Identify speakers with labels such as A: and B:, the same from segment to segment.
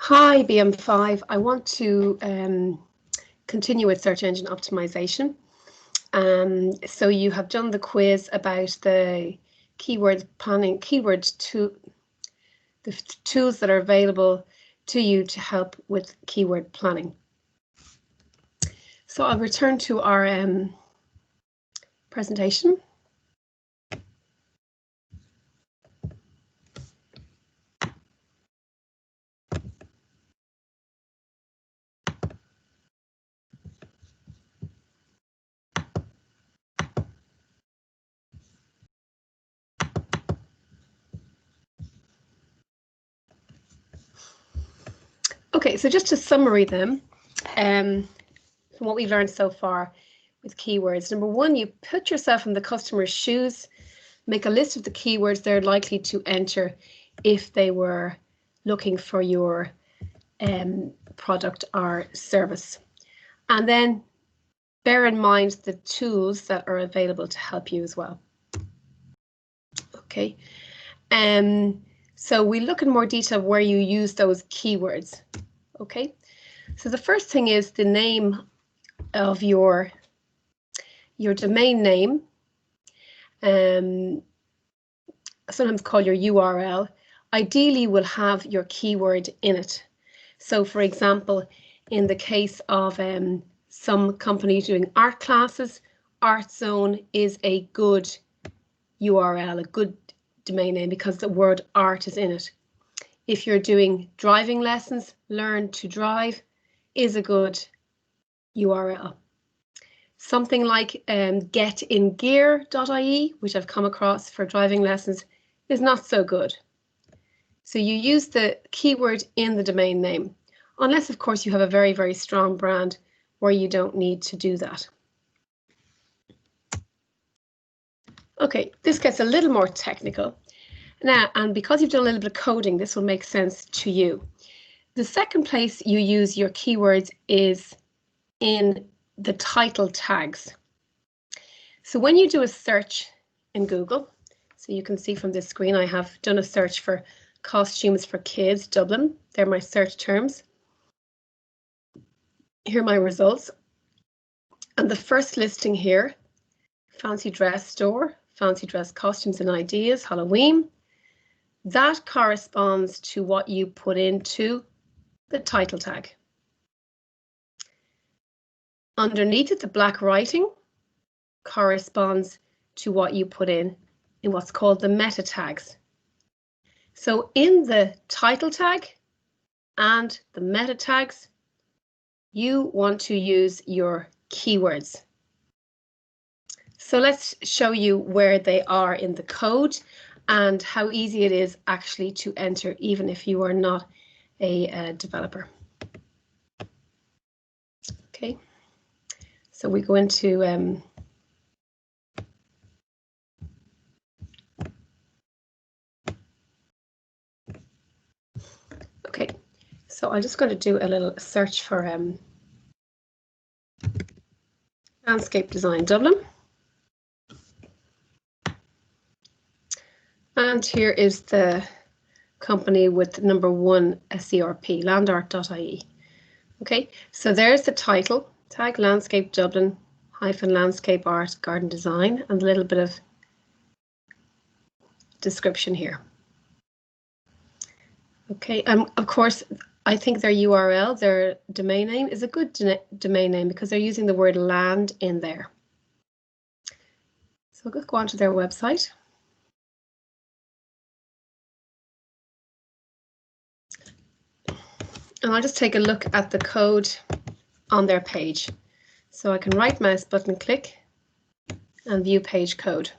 A: Hi, BM5. I want to continue with search engine optimization. So you have done the quiz about the keyword planning, the tools that are available to you to help with keyword planning. So I'll return to our presentation. Okay, so just to summary them, from what we've learned so far with keywords. Number one, you put yourself in the customer's shoes, make a list of the keywords they're likely to enter if they were looking for your product or service. And then bear in mind the tools that are available to help you as well. Okay, so we look in more detail where you use those keywords. Okay, so the first thing is the name of your domain name, sometimes called your URL. Ideally will have your keyword in it. So for example, in the case of some companies doing art classes, Art Zone is a good URL, a good domain name, because the word art is in it. If you're doing driving lessons, Learn to Drive is a good URL. Something like getingear.ie, which I've come across for driving lessons, is not so good. So you use the keyword in the domain name, unless of course you have a very, very strong brand where you don't need to do that. Okay, this gets a little more technical. Now, and because you've done a little bit of coding, this will make sense to you. The second place you use your keywords is in the title tags. So when you do a search in Google, so you can see from this screen, I have done a search for costumes for kids, Dublin. They're my search terms. Here are my results. And the first listing here, fancy dress store, fancy dress costumes and ideas, Halloween. That corresponds to what you put into the title tag. Underneath it, the black writing corresponds to what you put in what's called the meta tags. So in the title tag and the meta tags, you want to use your keywords. So let's show you where they are in the code and how easy it is actually to enter, even if you are not a developer. Okay, so we go into okay, so I'm just going to do a little search for landscape design Dublin. And here is the company with number 1 SERP, landart.ie. Okay, so there's the title tag, landscape Dublin -landscape art garden design, and a little bit of description here. Okay, of course, I think their URL, their domain name, is a good domain name because they're using the word land in there. So we'll go on to their website. And I'll just take a look at the code on their page. So I can right mouse button click and view page code.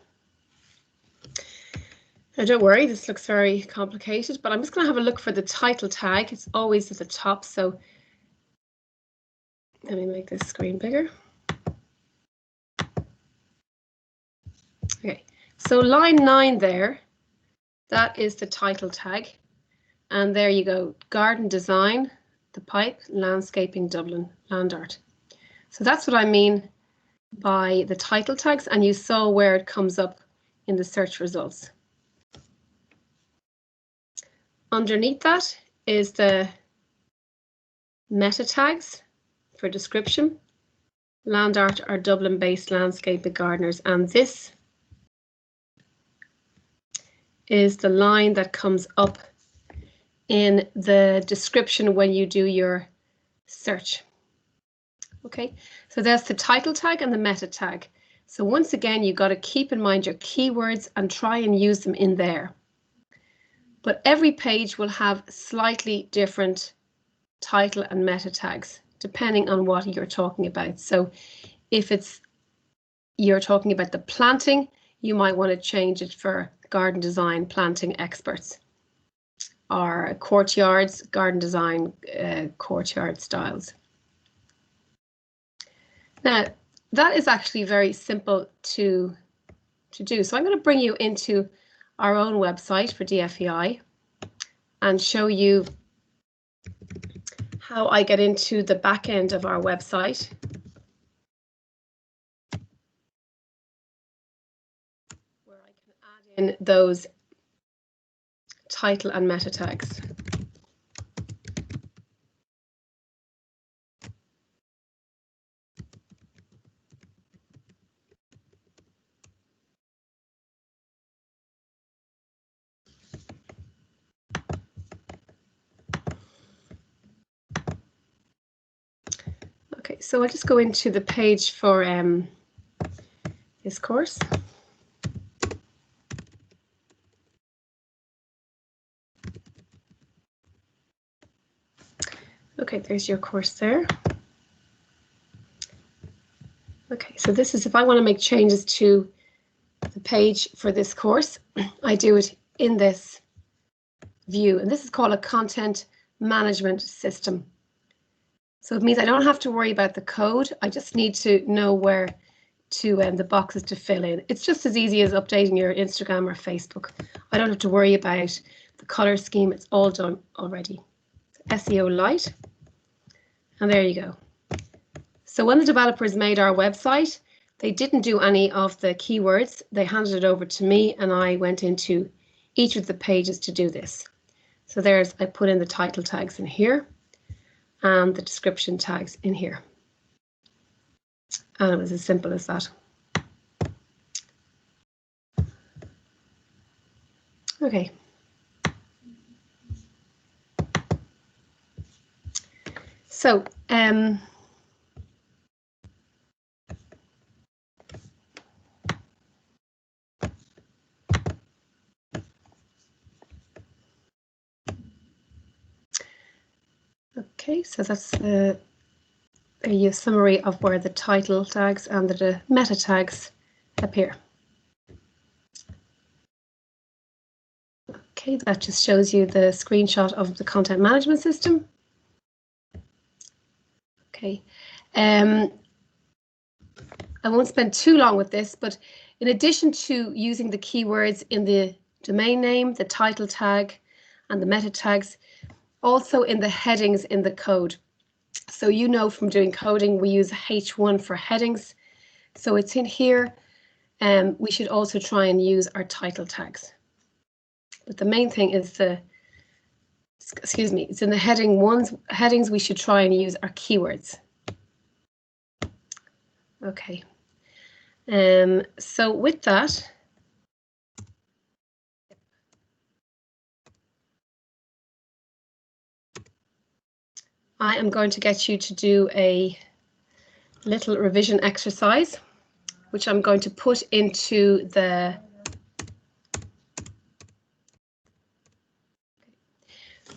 A: Now don't worry, this looks very complicated, but I'm just going to have a look for the title tag. It's always at the top, so let me make this screen bigger. Okay, so line 9 there, that is the title tag. And there you go, garden design, the pipe, landscaping Dublin, land art. So that's what I mean by the title tags, and you saw where it comes up in the search results. Underneath that is the meta tags for description, land art or Dublin-based landscape gardeners, and this is the line that comes up in the description when you do your search. Okay, so that's the title tag and the meta tag. So once again, you've got to keep in mind your keywords and try and use them in there. But every page will have slightly different title and meta tags depending on what you're talking about. So if you're talking about the planting, you might want to change it for garden design planting experts, or courtyards, garden design, courtyard styles. Now, that is actually very simple to do. So I'm going to bring you into our own website for DFEI and show you how I get into the back end of our website. Where I can add in those title and meta tags. Okay, so I'll just go into the page for this course. Okay, there's your course there. Okay, so this is if I want to make changes to the page for this course, I do it in this view, and this is called a content management system. So it means I don't have to worry about the code. I just need to know where to the boxes to fill in. It's just as easy as updating your Instagram or Facebook. I don't have to worry about the color scheme. It's all done already. SEO Lite, and there you go. So when the developers made our website, they didn't do any of the keywords. They handed it over to me, and I went into each of the pages to do this. So I put in the title tags in here and the description tags in here. And it was as simple as that. Okay. So, okay, so that's a summary of where the title tags and the meta tags appear. Okay, that just shows you the screenshot of the content management system. Okay, I won't spend too long with this, but in addition to using the keywords in the domain name, the title tag, and the meta tags, also in the headings in the code. So you know from doing coding, we use H1 for headings. So it's in here, and we should also try and use our title tags. But the main thing is it's in the headings we should try and use our keywords. Okay. So with that, I am going to get you to do a little revision exercise, which I'm going to put into the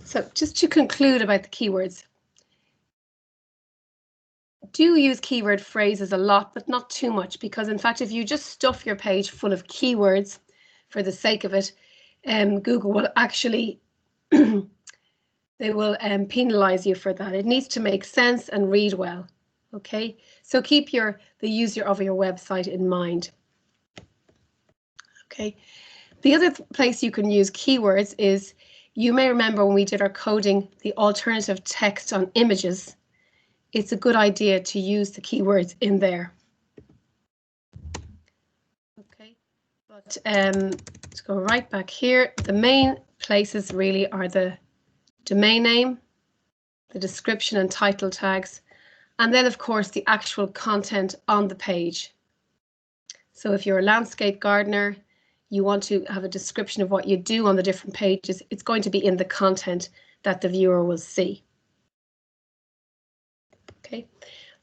A: So just to conclude about the keywords, do use keyword phrases a lot, but not too much, because in fact, if you just stuff your page full of keywords for the sake of it, Google will actually, they will penalize you for that. It needs to make sense and read well. Okay, so keep the user of your website in mind. Okay, the other place you can use keywords is, you may remember when we did our coding, the alternative text on images. It's a good idea to use the keywords in there. Okay, but let's go right back here. The main places really are the domain name, the description and title tags, and then of course the actual content on the page. So if you're a landscape gardener, you want to have a description of what you do on the different pages, it's going to be in the content that the viewer will see. Okay,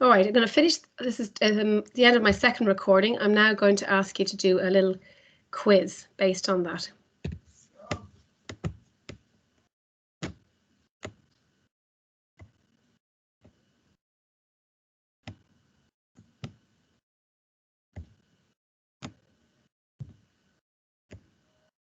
A: all right, I'm going to finish. This is the end of my second recording. I'm now going to ask you to do a little quiz based on that.